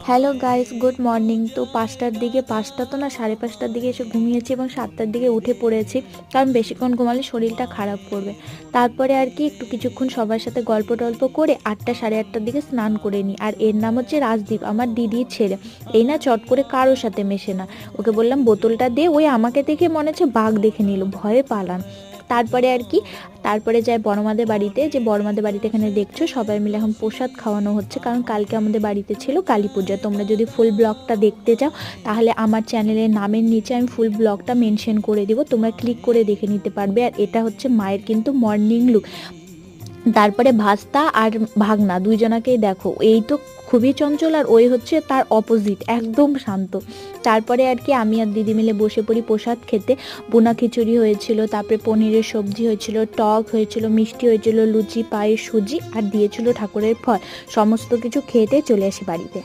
Hello guys, good morning. তো 5টার দিকে, 5টা তো না, 5:30টার দিকে এসে ঘুমিয়েছি এবং 7টার দিকে উঠে পড়েছি, কারণ বেশিক্ষণ ঘুমালে শরীরটা খারাপ করবে। তারপরে আর কি একটু কিছুক্ষণ সবার সাথে গল্প টল্প করে 8টা 8:30টার দিকে স্নান করে নিই। আর এর নাম হচ্ছে রাজদীপ, আমার দিদির ছেলে। এই না চট করে কারোর সাথে মেশে না। ওকে বললাম বোতলটা দে, ওই আমাকে দেখে মনে হচ্ছে বাঘ দেখে নিল, ভয়ে পালান। তারপরে আর কি, তারপরে যাই বড়মাদের বাড়িতে। যে বড়মাদের বাড়িতে এখানে দেখছো সবাই মিলে এখন প্রসাদ খাওয়ানো হচ্ছে, কারণ কালকে আমাদের বাড়িতে ছিল কালী পূজা। তোমরা যদি ফুল ব্লগটা দেখতে চাও তাহলে আমার চ্যানেলের নামের নিচে আমি ফুল ব্লগটা মেনশন করে দিব, তোমরা ক্লিক করে দেখে নিতে পারবে। আর এটা হচ্ছে মায়ের কিন্তু মর্নিং লুক। তারপরে ভাস্তা আর ভাগনা দুইজনাকেই দেখো, এই তো খুবই চঞ্চল, আর ওই হচ্ছে তার অপোজিট, একদম শান্ত। তারপরে আর কি আমি আর দিদি মিলে বসে পড়ি প্রসাদ খেতে। বোনা খিচুড়ি হয়েছিল, তারপরে পনিরের সবজি হয়েছিল, টক হয়েছিল, মিষ্টি হয়েছিল, লুচি, পায়েস, সুজি, আর দিয়েছিল ঠাকুরের ফল। সমস্ত কিছু খেতে চলে আসি বাড়িতে।